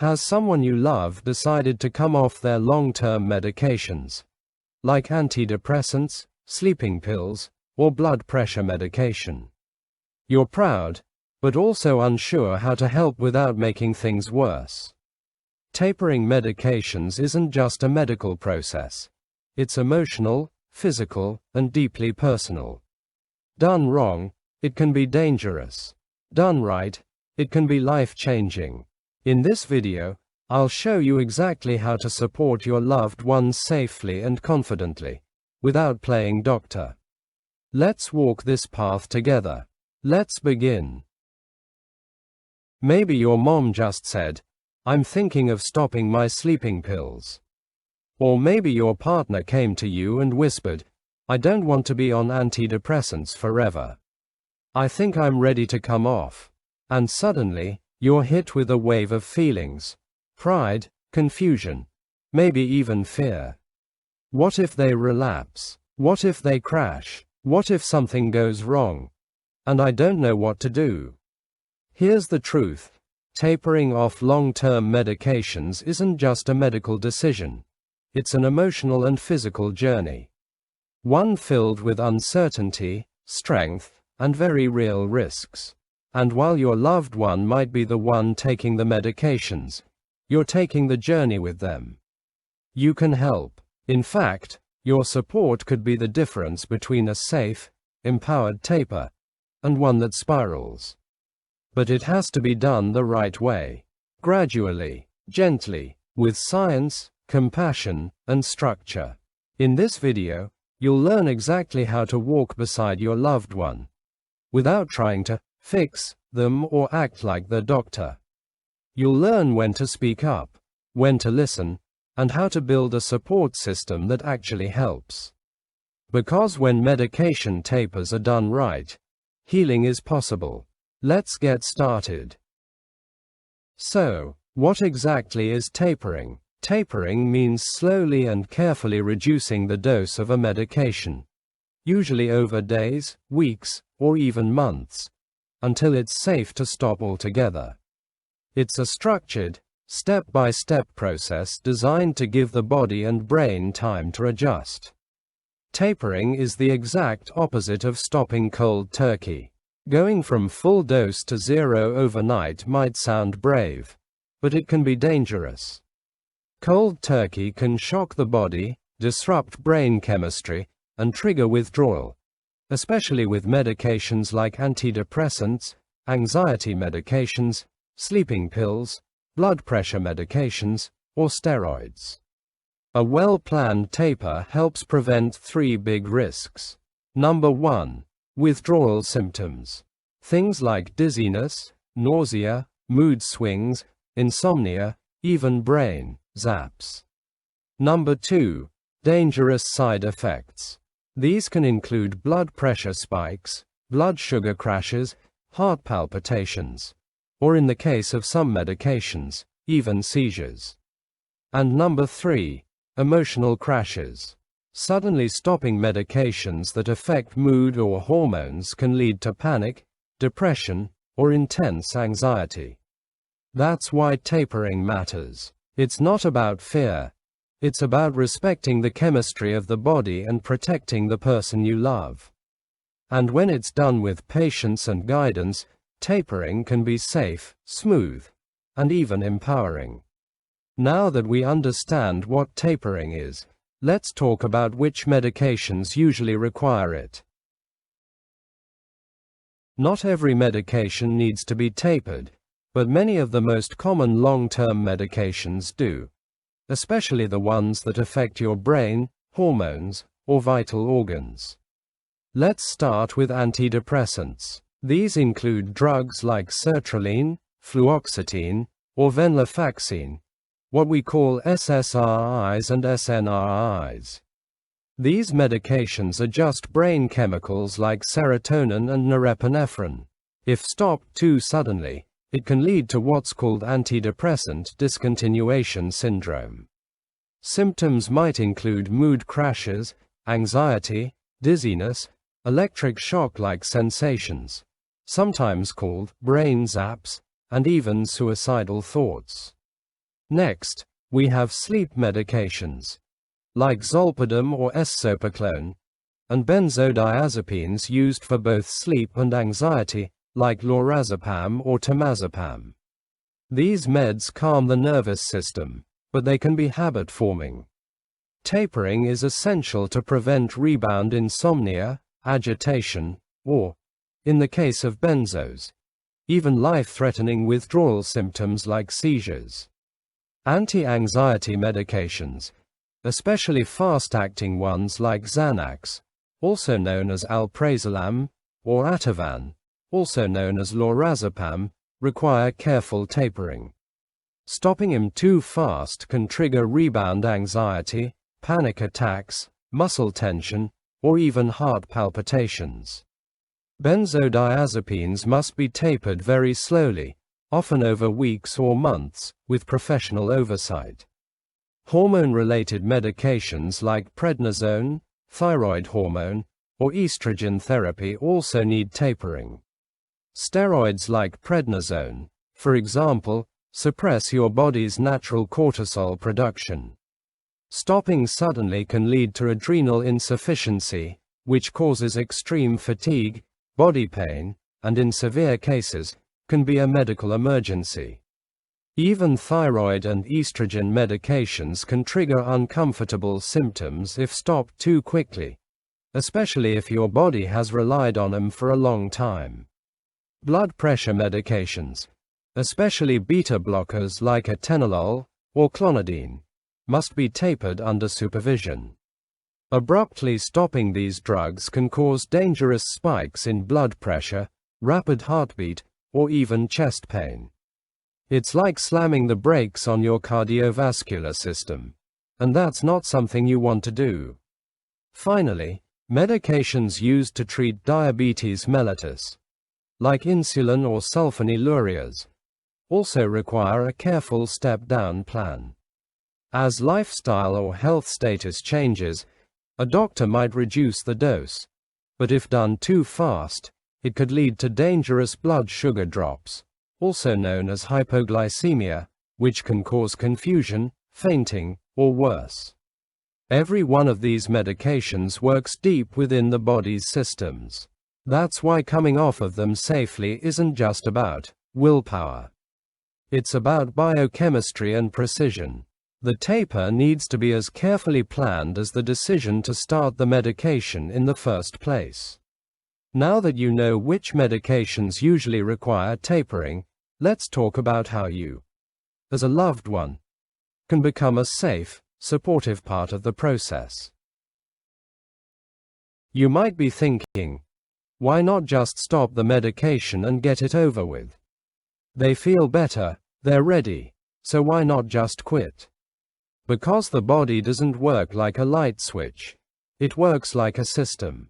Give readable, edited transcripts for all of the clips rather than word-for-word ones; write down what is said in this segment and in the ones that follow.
Has someone you love decided to come off their long-term medications, like antidepressants, sleeping pills, or blood pressure medication? You're proud, but also unsure how to help without making things worse. Tapering medications isn't just a medical process. It's emotional, physical, and deeply personal. Done wrong, it can be dangerous. Done right, it can be life-changing. In this video, I'll show you exactly how to support your loved ones safely and confidently, without playing doctor. Let's walk this path together. Let's begin. Maybe your mom just said, "I'm thinking of stopping my sleeping pills." Or maybe your partner came to you and whispered, "I don't want to be on antidepressants forever. I think I'm ready to come off." And suddenly, you're hit with a wave of feelings: pride, confusion, maybe even fear. What if they relapse? What if they crash? What if something goes wrong? And I don't know what to do. Here's the truth. Tapering off long-term medications isn't just a medical decision. It's an emotional and physical journey. One filled with uncertainty, strength, and very real risks. And while your loved one might be the one taking the medications, you're taking the journey with them. You can help. In fact, your support could be the difference between a safe, empowered taper and one that spirals. But it has to be done the right way. Gradually, gently, with science, compassion, and structure. In this video, you'll learn exactly how to walk beside your loved one, without trying to fix them or act like the doctor. You'll learn when to speak up, when to listen, and how to build a support system that actually helps. Because when medication tapers are done right, healing is possible. Let's get started. So, what exactly is tapering? Tapering means slowly and carefully reducing the dose of a medication, usually over days, weeks, or even months, until it's safe to stop altogether. It's a structured, step-by-step process designed to give the body and brain time to adjust. Tapering is the exact opposite of stopping cold turkey. Going from full dose to zero overnight might sound brave, but it can be dangerous. Cold turkey can shock the body, disrupt brain chemistry, and trigger withdrawal, especially with medications like antidepressants, anxiety medications, sleeping pills, blood pressure medications, or steroids. A well-planned taper helps prevent 3 big risks. Number 1. Withdrawal symptoms. Things like dizziness, nausea, mood swings, insomnia, even brain zaps. Number 2. Dangerous side effects. These can include blood pressure spikes, blood sugar crashes, heart palpitations, or in the case of some medications, even seizures. And number 3. Emotional crashes. Suddenly stopping medications that affect mood or hormones can lead to panic, depression, or intense anxiety. That's why tapering matters. It's not about fear. It's about respecting the chemistry of the body and protecting the person you love. And when it's done with patience and guidance, tapering can be safe, smooth, and even empowering. Now that we understand what tapering is, let's talk about which medications usually require it. Not every medication needs to be tapered, but many of the most common long-term medications do, especially the ones that affect your brain, hormones, or vital organs. Let's start with antidepressants. These include drugs like sertraline, fluoxetine, or venlafaxine, what we call SSRIs and SNRIs. These medications adjust brain chemicals like serotonin and norepinephrine. If stopped too suddenly, it can lead to what's called antidepressant discontinuation syndrome. Symptoms might include mood crashes, anxiety, dizziness, electric shock-like sensations, sometimes called brain zaps, and even suicidal thoughts. Next, we have sleep medications, like zolpidem or esopiclone, and benzodiazepines used for both sleep and anxiety, like lorazepam or temazepam. These meds calm the nervous system, but they can be habit-forming. Tapering is essential to prevent rebound insomnia, agitation, or, in the case of benzos, even life-threatening withdrawal symptoms like seizures. Anti-anxiety medications, especially fast-acting ones like Xanax, also known as alprazolam, or Ativan, also known as lorazepam, require careful tapering. Stopping them too fast can trigger rebound anxiety, panic attacks, muscle tension, or even heart palpitations. Benzodiazepines must be tapered very slowly, often over weeks or months, with professional oversight. Hormone-related medications like prednisone, thyroid hormone, or estrogen therapy also need tapering. Steroids like prednisone, for example, suppress your body's natural cortisol production. Stopping suddenly can lead to adrenal insufficiency, which causes extreme fatigue, body pain, and in severe cases, can be a medical emergency. Even thyroid and estrogen medications can trigger uncomfortable symptoms if stopped too quickly, especially if your body has relied on them for a long time. Blood pressure medications, especially beta blockers like atenolol or clonidine, must be tapered under supervision. Abruptly stopping these drugs can cause dangerous spikes in blood pressure, rapid heartbeat, or even chest pain. It's like slamming the brakes on your cardiovascular system, and that's not something you want to do. Finally, medications used to treat diabetes mellitus, like insulin or sulfonylureas, also require a careful step-down plan. As lifestyle or health status changes, a doctor might reduce the dose, but if done too fast, it could lead to dangerous blood sugar drops, also known as hypoglycemia, which can cause confusion, fainting, or worse. Every one of these medications works deep within the body's systems. That's why coming off of them safely isn't just about willpower. It's about biochemistry and precision. The taper needs to be as carefully planned as the decision to start the medication in the first place. Now that you know which medications usually require tapering, let's talk about how you, as a loved one, can become a safe, supportive part of the process. You might be thinking, why not just stop the medication and get it over with? They feel better, they're ready, so why not just quit? Because the body doesn't work like a light switch. It works like a system.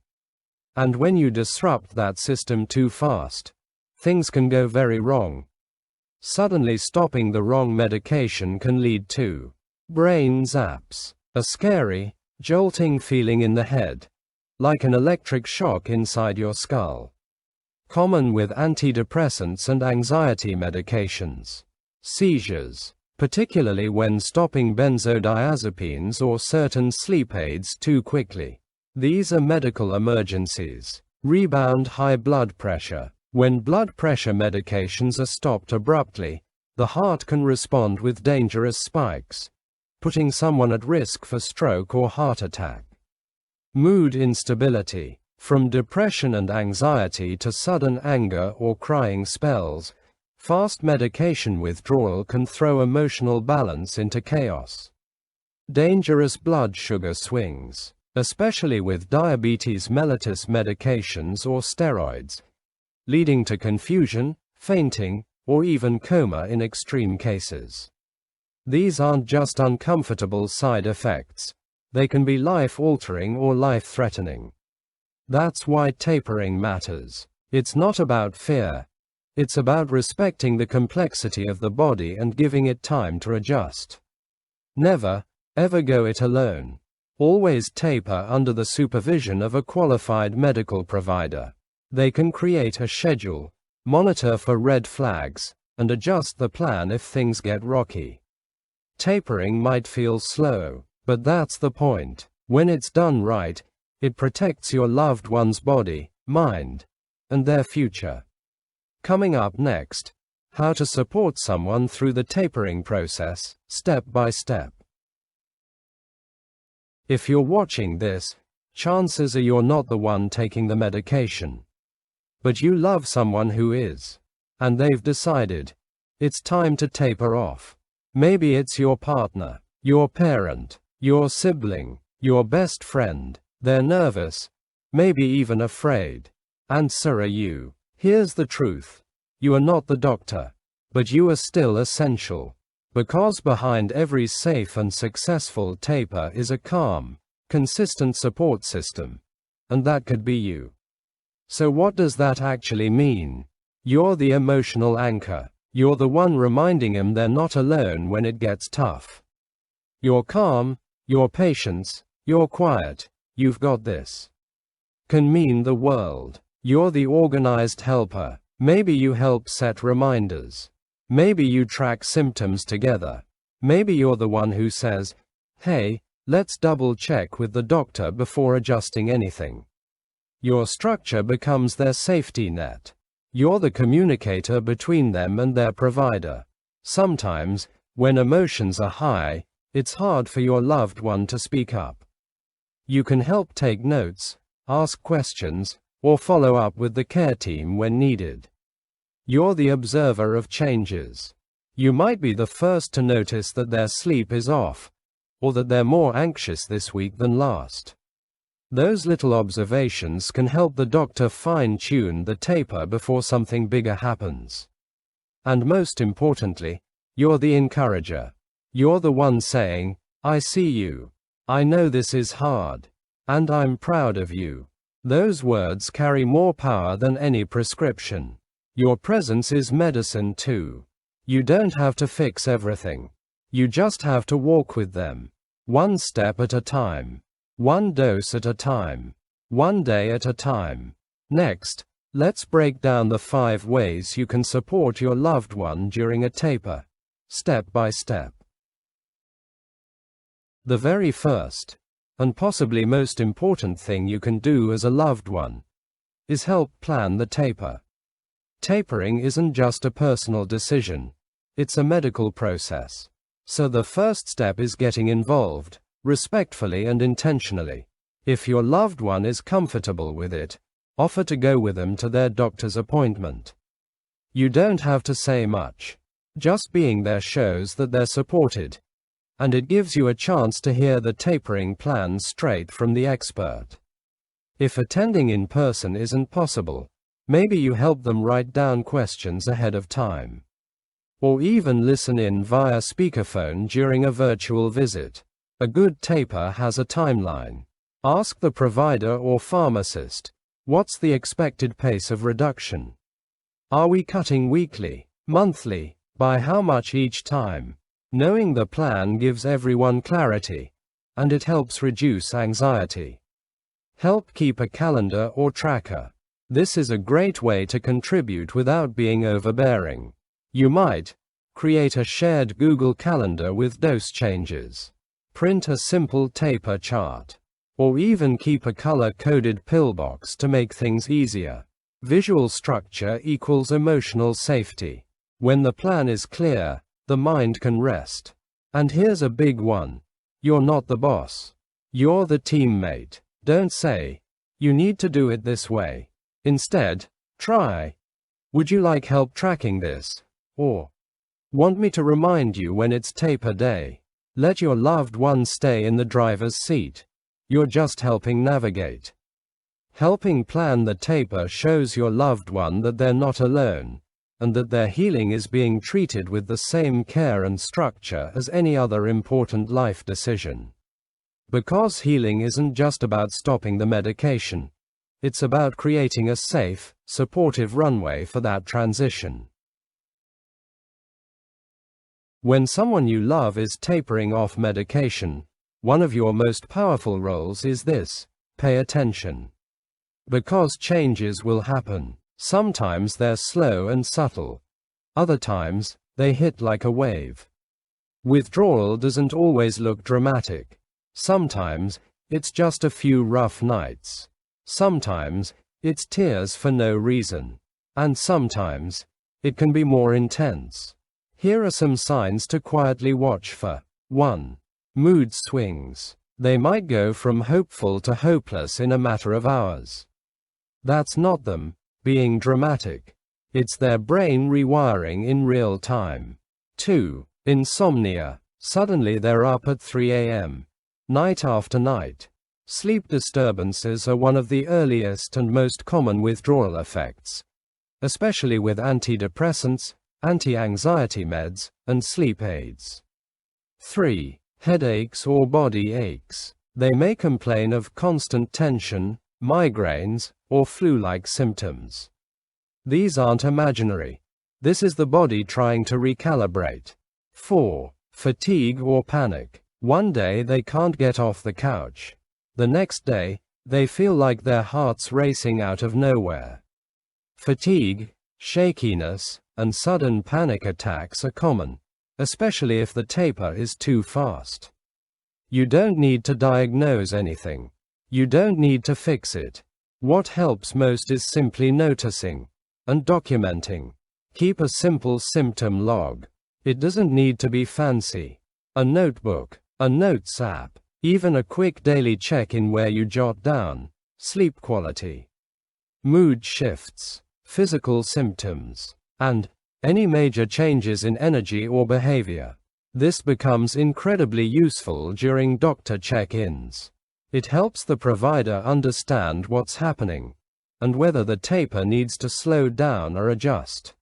And when you disrupt that system too fast, things can go very wrong. Suddenly stopping the wrong medication can lead to brain zaps, a scary, jolting feeling in the head, like an electric shock inside your skull. Common with antidepressants and anxiety medications. Seizures, particularly when stopping benzodiazepines or certain sleep aids too quickly. These are medical emergencies. Rebound high blood pressure. When blood pressure medications are stopped abruptly, the heart can respond with dangerous spikes, putting someone at risk for stroke or heart attack. Mood instability. From depression and anxiety to sudden anger or crying spells, fast medication withdrawal can throw emotional balance into chaos. Dangerous blood sugar swings, especially with diabetes mellitus medications or steroids, leading to confusion, fainting, or even coma in extreme cases. These aren't just uncomfortable side effects, they can be life-altering or life-threatening. That's why tapering matters. It's not about fear. It's about respecting the complexity of the body and giving it time to adjust. Never, ever go it alone. Always taper under the supervision of a qualified medical provider. They can create a schedule, monitor for red flags, and adjust the plan if things get rocky. Tapering might feel slow, but that's the point. When it's done right, it protects your loved one's body, mind, and their future. Coming up next, how to support someone through the tapering process, step by step. If you're watching this, chances are you're not the one taking the medication. But you love someone who is. And they've decided, it's time to taper off. Maybe it's your partner, your parent, your sibling, your best friend. They're nervous, maybe even afraid. And so are you. Here's the truth. You are not the doctor. But you are still essential. Because behind every safe and successful taper is a calm, consistent support system. And that could be you. So what does that actually mean? You're the emotional anchor. You're the one reminding them they're not alone when it gets tough. You're calm, you're patient, you're quiet, you've got this. Can mean the world. You're the organized helper. Maybe you help set reminders. Maybe you track symptoms together. Maybe you're the one who says, hey, let's double check with the doctor before adjusting anything. Your structure becomes their safety net. You're the communicator between them and their provider. Sometimes, when emotions are high, it's hard for your loved one to speak up. You can help take notes, ask questions, or follow up with the care team when needed. You're the observer of changes. You might be the first to notice that their sleep is off, or that they're more anxious this week than last. Those little observations can help the doctor fine-tune the taper before something bigger happens. And most importantly, you're the encourager. You're the one saying, I see you. I know this is hard. And I'm proud of you. Those words carry more power than any prescription. Your presence is medicine too. You don't have to fix everything. You just have to walk with them. One step at a time. One dose at a time. One day at a time. Next, let's break down the 5 ways you can support your loved one during a taper, step by step. The very first, and possibly most important thing you can do as a loved one, is help plan the taper. Tapering isn't just a personal decision, it's a medical process. So the first step is getting involved, respectfully and intentionally. If your loved one is comfortable with it, offer to go with them to their doctor's appointment. You don't have to say much. Just being there shows that they're supported. And it gives you a chance to hear the tapering plan straight from the expert. If attending in person isn't possible, maybe you help them write down questions ahead of time. Or even listen in via speakerphone during a virtual visit. A good taper has a timeline. Ask the provider or pharmacist, what's the expected pace of reduction? Are we cutting weekly, monthly, by how much each time? Knowing the plan gives everyone clarity, and it helps reduce anxiety. Help keep a calendar or tracker. This is a great way to contribute without being overbearing. You might create a shared Google Calendar with dose changes. Print a simple taper chart. Or even keep a color-coded pillbox to make things easier. Visual structure equals emotional safety. When the plan is clear, the mind can rest. And here's a big one. You're not the boss. You're the teammate. Don't say, you need to do it this way. Instead, try. Would you like help tracking this? Or, want me to remind you when it's taper day? Let your loved one stay in the driver's seat. You're just helping navigate. Helping plan the taper shows your loved one that they're not alone, and that their healing is being treated with the same care and structure as any other important life decision. Because healing isn't just about stopping the medication. It's about creating a safe, supportive runway for that transition. When someone you love is tapering off medication, one of your most powerful roles is this: pay attention. Because changes will happen. Sometimes they're slow and subtle. Other times, they hit like a wave. Withdrawal doesn't always look dramatic. Sometimes, it's just a few rough nights. Sometimes, it's tears for no reason. And sometimes, it can be more intense. Here are some signs to quietly watch for. 1. Mood swings. They might go from hopeful to hopeless in a matter of hours. That's not them being dramatic. It's their brain rewiring in real time. 2. Insomnia. Suddenly they're up at 3 a.m. night after night. Sleep disturbances are one of the earliest and most common withdrawal effects, especially with antidepressants, anti-anxiety meds, and sleep aids. 3. Headaches or body aches. They may complain of constant tension, migraines, or flu-like symptoms. These aren't imaginary. This is the body trying to recalibrate. 4. Fatigue or panic. One day they can't get off the couch. The next day, they feel like their heart's racing out of nowhere. Fatigue, shakiness, and sudden panic attacks are common, especially if the taper is too fast. You don't need to diagnose anything. You don't need to fix it. What helps most is simply noticing and documenting. Keep a simple symptom log. It doesn't need to be fancy. A notebook, a notes app, even a quick daily check-in where you jot down sleep quality, mood shifts, physical symptoms, and any major changes in energy or behavior. This becomes incredibly useful during doctor check-ins. It helps the provider understand what's happening and whether the taper needs to slow down or adjust.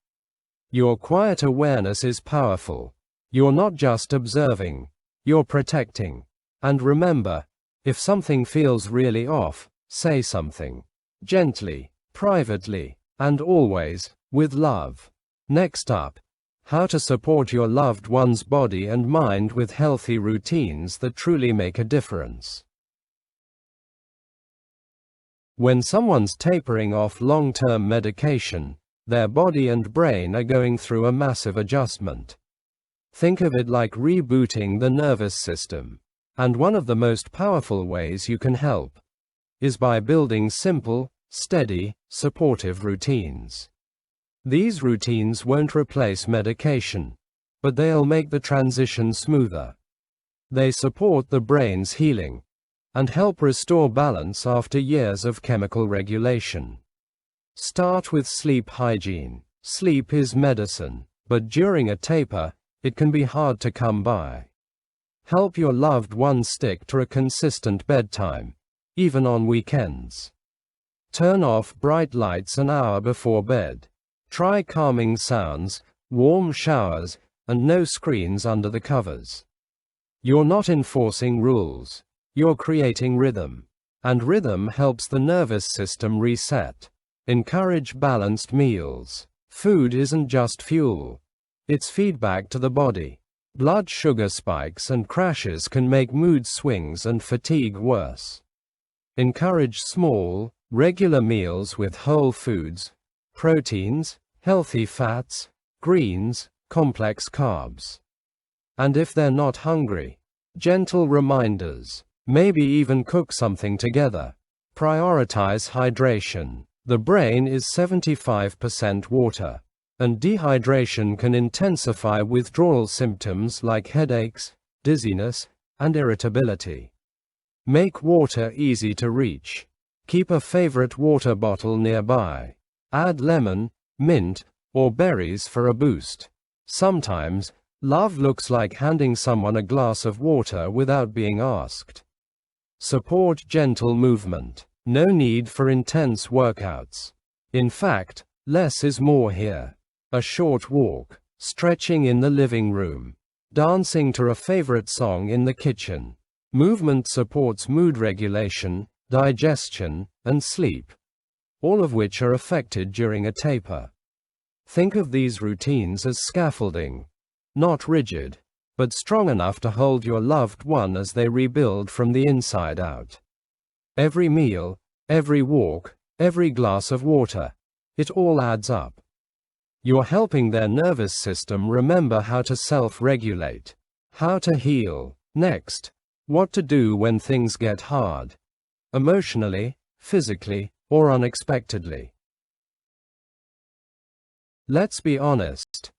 Your quiet awareness is powerful. You're not just observing, you're protecting. And remember, if something feels really off, say something. Gently, privately, and always, with love. Next up, how to support your loved one's body and mind with healthy routines that truly make a difference. When someone's tapering off long-term medication, their body and brain are going through a massive adjustment. Think of it like rebooting the nervous system. And one of the most powerful ways you can help is by building simple, steady, supportive routines. These routines won't replace medication, but they'll make the transition smoother. They support the brain's healing and help restore balance after years of chemical regulation. Start with sleep hygiene. Sleep is medicine, but during a taper, it can be hard to come by. Help your loved one stick to a consistent bedtime, even on weekends. Turn off bright lights an hour before bed. Try calming sounds, warm showers, and no screens under the covers. You're not enforcing rules. You're creating rhythm. And rhythm helps the nervous system reset. Encourage balanced meals. Food isn't just fuel. It's feedback to the body. Blood sugar spikes and crashes can make mood swings and fatigue worse. Encourage small, regular meals with whole foods, proteins, healthy fats, greens, complex carbs. And if they're not hungry, gentle reminders. Maybe even cook something together. Prioritize hydration. The brain is 75% water, and dehydration can intensify withdrawal symptoms like headaches, dizziness, and irritability. Make water easy to reach. Keep a favorite water bottle nearby. Add lemon, mint, or berries for a boost. Sometimes, love looks like handing someone a glass of water without being asked. Support gentle movement. No need for intense workouts. In fact, less is more here. A short walk, stretching in the living room, dancing to a favorite song in the kitchen. Movement supports mood regulation, digestion, and sleep, all of which are affected during a taper. Think of these routines as scaffolding, not rigid, but strong enough to hold your loved one as they rebuild from the inside out. Every meal, every walk, every glass of water, it all adds up. You're helping their nervous system remember how to self-regulate, How to heal. Next, what to do when things get hard. Emotionally, physically, or unexpectedly. Let's be honest.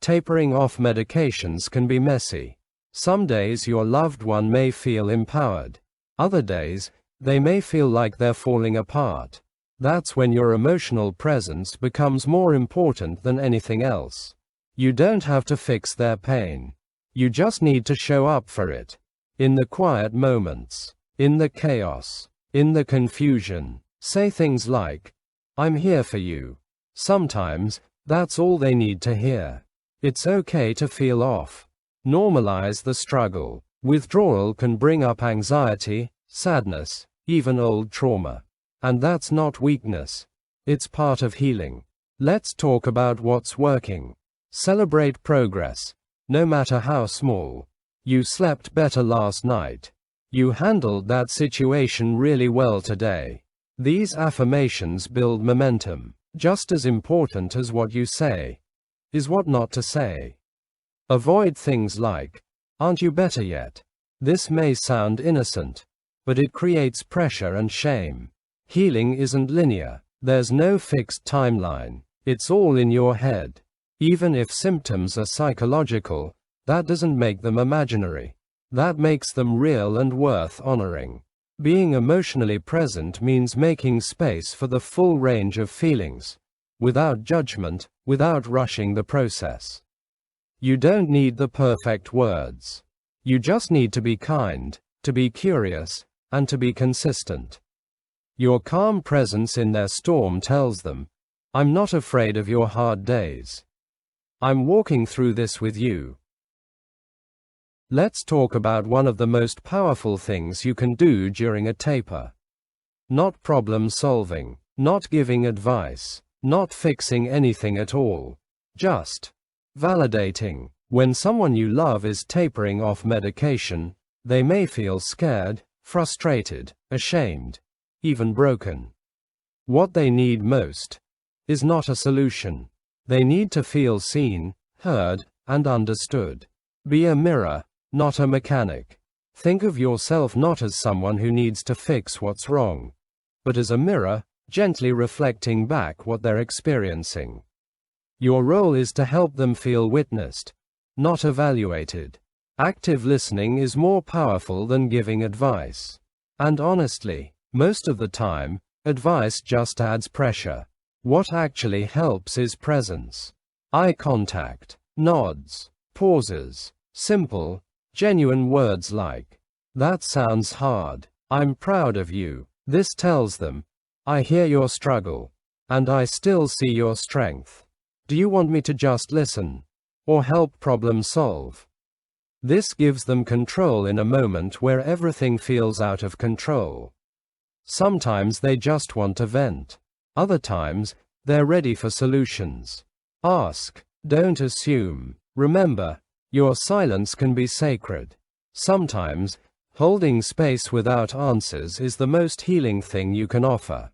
Tapering off medications can be messy. Some days your loved one may feel empowered. Other days, they may feel like they're falling apart. That's when your emotional presence becomes more important than anything else. You don't have to fix their pain. You just need to show up for it. In the quiet moments, in the chaos, in the confusion. Say things like, "I'm here for you." Sometimes, that's all they need to hear. It's okay to feel off. Normalize the struggle. Withdrawal can bring up anxiety, sadness, even old trauma. And that's not weakness. It's part of healing. Let's talk about what's working. Celebrate progress, no matter how small. You slept better last night. You handled that situation really well today. These affirmations build momentum. Just as important as what you say is what not to say. Avoid things like, "Aren't you better yet?" This may sound innocent, but it creates pressure and shame. Healing isn't linear. There's no fixed timeline. It's all in your head. Even if symptoms are psychological, that doesn't make them imaginary. That makes them real and worth honoring. Being emotionally present means making space for the full range of feelings, without judgment, without rushing the process. You don't need the perfect words. You just need to be kind, to be curious, and to be consistent. Your calm presence in their storm tells them, "I'm not afraid of your hard days. I'm walking through this with you." Let's talk about one of the most powerful things you can do during a taper. Not problem solving, not giving advice, not fixing anything at all. Just validating. When someone you love is tapering off medication, they may feel scared, frustrated, ashamed, even broken. What they need most is not a solution. They need to feel seen, heard, and understood. Be a mirror, not a mechanic. Think of yourself not as someone who needs to fix what's wrong, but as a mirror, gently reflecting back what they're experiencing. Your role is to help them feel witnessed, not evaluated. Active listening is more powerful than giving advice. And honestly, most of the time, advice just adds pressure. What actually helps is presence. Eye contact, nods, pauses, simple, genuine words like, "That sounds hard. I'm proud of you." This tells them, "I hear your struggle, and I still see your strength. Do you want me to just listen, or help problem solve?" This gives them control in a moment where everything feels out of control. Sometimes they just want to vent. Other times, they're ready for solutions. Ask, don't assume. Remember, your silence can be sacred. Sometimes, holding space without answers is the most healing thing you can offer.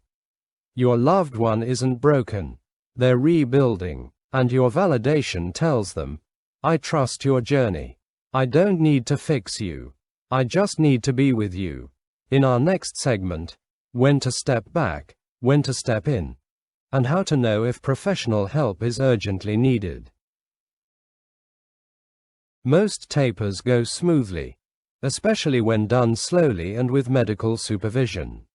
Your loved one isn't broken. They're rebuilding, and your validation tells them, "I trust your journey. I don't need to fix you. I just need to be with you." In our next segment, when to step back, when to step in, and how to know if professional help is urgently needed. Most tapers go smoothly, especially when done slowly and with medical supervision.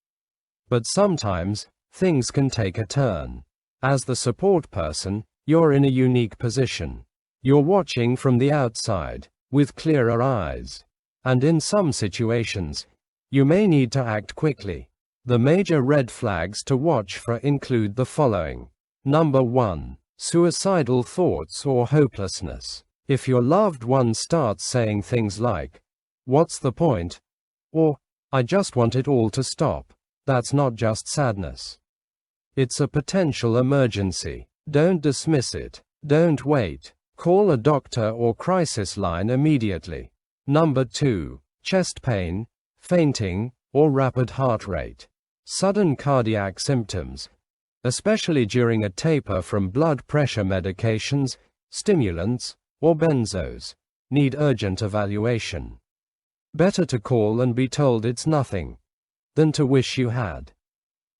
But sometimes, things can take a turn. As the support person, you're in a unique position. You're watching from the outside, with clearer eyes. And in some situations, you may need to act quickly. The major red flags to watch for include the following. Number 1. Suicidal thoughts or hopelessness. If your loved one starts saying things like, "What's the point?" or "I just want it all to stop," that's not just sadness. It's a potential emergency. Don't dismiss it. Don't wait. Call a doctor or crisis line immediately. Number 2. Chest pain, fainting, or rapid heart rate. Sudden cardiac symptoms, especially during a taper from blood pressure medications, stimulants, or benzos, need urgent evaluation. Better to call and be told it's nothing than to wish you had.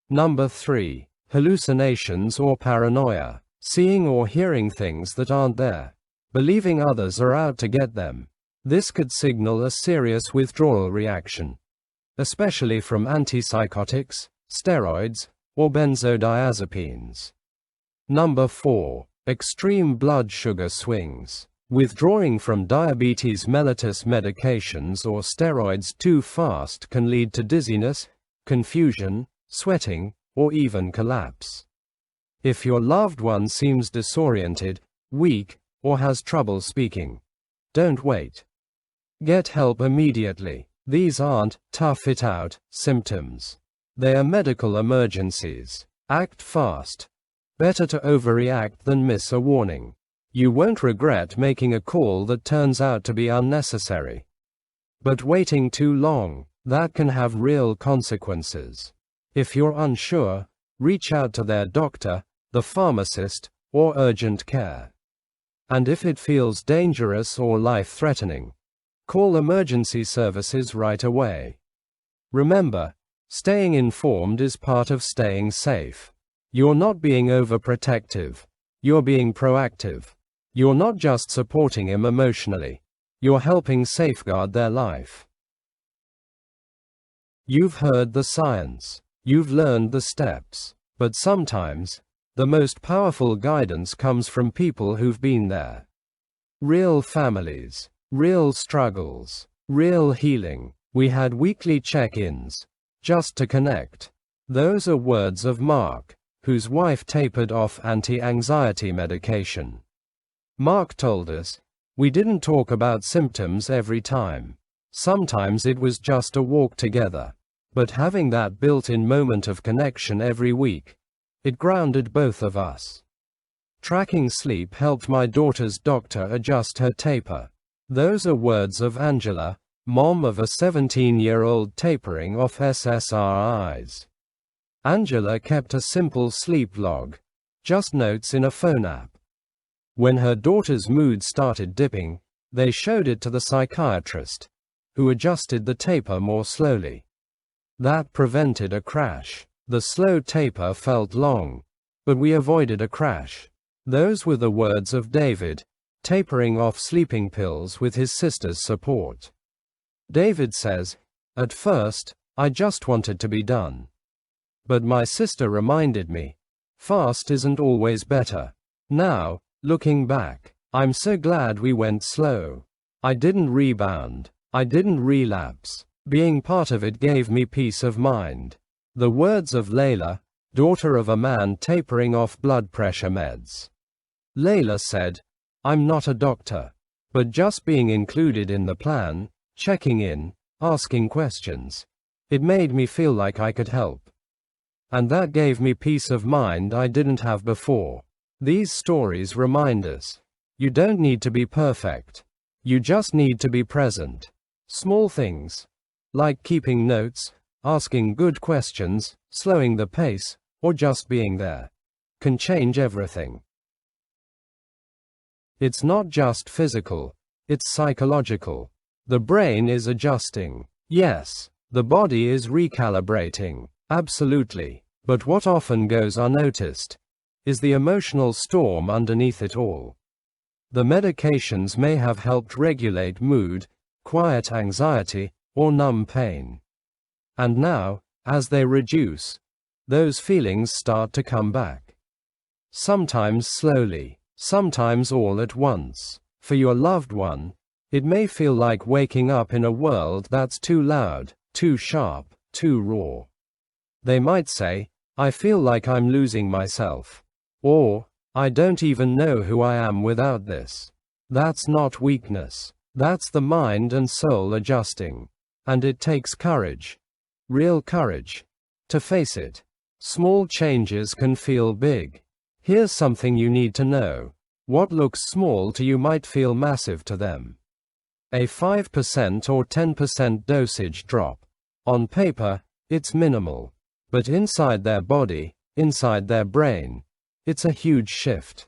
Number 3. Hallucinations or paranoia. Seeing or hearing things that aren't there. Believing others are out to get them. This could signal a serious withdrawal reaction, especially from antipsychotics, steroids, or benzodiazepines. Number 4. Extreme blood sugar swings. Withdrawing from diabetes mellitus medications or steroids too fast can lead to dizziness, confusion, sweating, or even collapse. If your loved one seems disoriented, weak, or has trouble speaking, don't wait. Get help immediately. These aren't tough it out symptoms. They are medical emergencies. Act fast. Better to overreact than miss a warning. You won't regret making a call that turns out to be unnecessary. But waiting too long, that can have real consequences. If you're unsure, reach out to their doctor, the pharmacist, or urgent care. And if it feels dangerous or life-threatening, call emergency services right away. Remember, staying informed is part of staying safe. You're not being overprotective. You're being proactive. You're not just supporting him emotionally. You're helping safeguard their life. You've heard the science. You've learned the steps. But sometimes, the most powerful guidance comes from people who've been there. Real families, real struggles, real healing. We had weekly check-ins, just to connect. Those are words of Mark, whose wife tapered off anti-anxiety medication. Mark told us, we didn't talk about symptoms every time. Sometimes it was just a walk together. But having that built-in moment of connection every week, it grounded both of us. Tracking sleep helped my daughter's doctor adjust her taper. Those are words of Angela, mom of a 17-year-old tapering off SSRIs. Angela kept a simple sleep log, just notes in a phone app. When her daughter's mood started dipping, they showed it to the psychiatrist, who adjusted the taper more slowly. That prevented a crash. The slow taper felt long, but we avoided a crash. Those were the words of David, tapering off sleeping pills with his sister's support. David says, "At first, I just wanted to be done. But my sister reminded me, fast isn't always better. Now, looking back, I'm so glad we went slow. I didn't rebound. I didn't relapse. Being part of it gave me peace of mind." The words of Layla, daughter of a man tapering off blood pressure meds. Layla said, "I'm not a doctor, but just being included in the plan, checking in, asking questions, it made me feel like I could help. And that gave me peace of mind I didn't have before." These stories remind us, you don't need to be perfect. You just need to be present. Small things, like keeping notes, asking good questions, slowing the pace, or just being there, can change everything. It's not just physical, it's psychological. The brain is adjusting. Yes, the body is recalibrating. Absolutely. But what often goes unnoticed is the emotional storm underneath it all. The medications may have helped regulate mood, quiet anxiety, or numb pain. And now, as they reduce, those feelings start to come back. Sometimes slowly, sometimes all at once. For your loved one, it may feel like waking up in a world that's too loud, too sharp, too raw. They might say, "I feel like I'm losing myself." Or, "I don't even know who I am without this." That's not weakness. That's the mind and soul adjusting. And it takes courage. Real courage. To face it. Small changes can feel big. Here's something you need to know. What looks small to you might feel massive to them. A 5% or 10% dosage drop. On paper, it's minimal. But inside their body, inside their brain, it's a huge shift.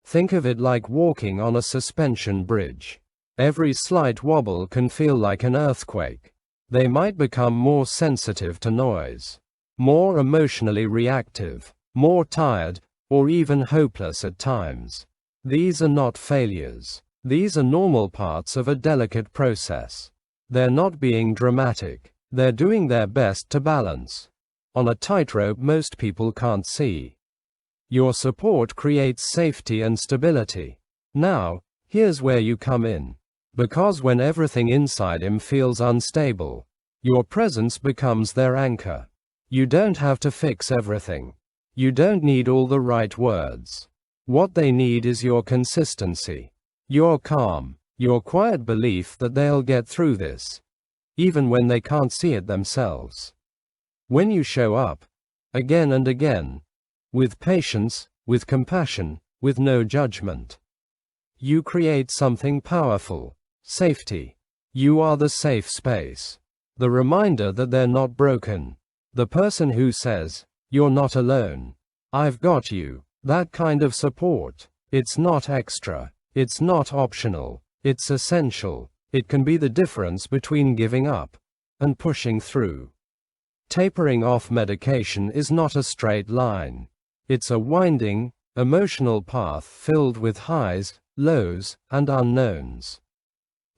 Think of it like walking on a suspension bridge. Every slight wobble can feel like an earthquake. They might become more sensitive to noise, more emotionally reactive, more tired, or even hopeless at times. These are not failures. These are normal parts of a delicate process. They're not being dramatic. They're doing their best to balance on a tightrope most people can't see. Your support creates safety and stability. Now, here's where you come in. Because when everything inside him feels unstable, your presence becomes their anchor. You don't have to fix everything. You don't need all the right words. What they need is your consistency, your calm, your quiet belief that they'll get through this, even when they can't see it themselves. When you show up, again and again, with patience, with compassion, with no judgment, you create something powerful. Safety. You are the safe space. The reminder that they're not broken. The person who says, "You're not alone. I've got you." That kind of support. It's not extra. It's not optional. It's essential. It can be the difference between giving up and pushing through. Tapering off medication is not a straight line. It's a winding, emotional path filled with highs, lows, and unknowns.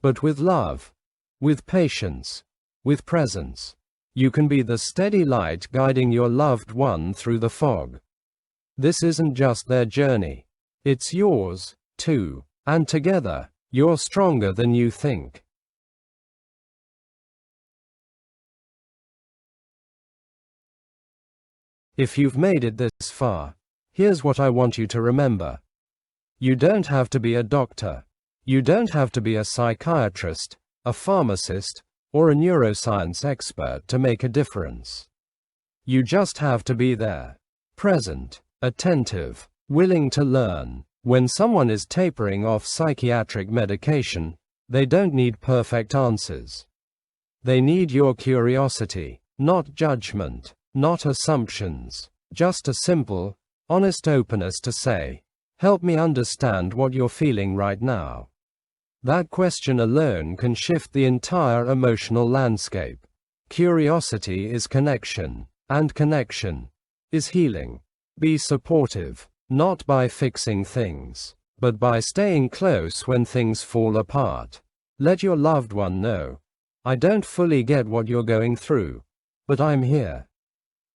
But with love, with patience, with presence, you can be the steady light guiding your loved one through the fog. This isn't just their journey. It's yours, too. And together, you're stronger than you think. If you've made it this far, here's what I want you to remember. You don't have to be a doctor. You don't have to be a psychiatrist, a pharmacist, or a neuroscience expert to make a difference. You just have to be there, present, attentive, willing to learn. When someone is tapering off psychiatric medication, they don't need perfect answers. They need your curiosity, not judgment, not assumptions, just a simple, honest openness to say, "Help me understand what you're feeling right now." That question alone can shift the entire emotional landscape. Curiosity is connection, and connection is healing. Be supportive, not by fixing things, but by staying close when things fall apart. Let your loved one know, "I don't fully get what you're going through, but I'm here.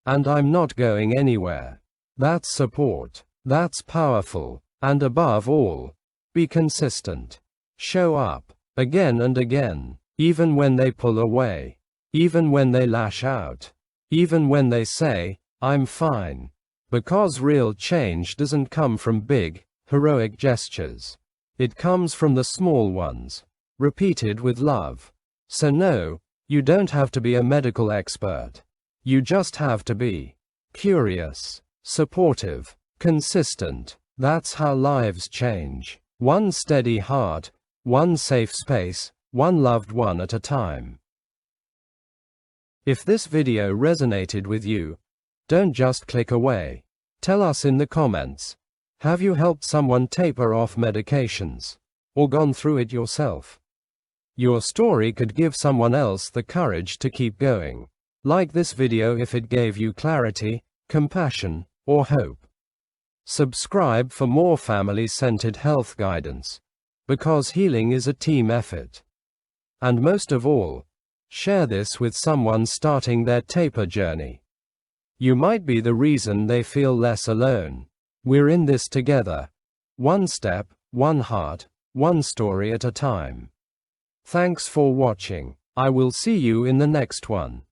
And I'm not going anywhere." That's support. That's powerful. And above all, be consistent. Show up, again and again, even when they pull away, even when they lash out, even when they say, "I'm fine." Because real change doesn't come from big, heroic gestures. It comes from the small ones, repeated with love. So no, you don't have to be a medical expert. You just have to be curious, supportive, consistent. That's how lives change. One steady heart, one safe space, one loved one at a time. If this video resonated with you, don't just click away. Tell us in the comments. Have you helped someone taper off medications? Or gone through it yourself? Your story could give someone else the courage to keep going. Like this video if it gave you clarity, compassion, or hope. Subscribe for more family-centered health guidance. Because healing is a team effort. And most of all, share this with someone starting their taper journey. You might be the reason they feel less alone. We're in this together. One step, one heart, one story at a time. Thanks for watching. I will see you in the next one.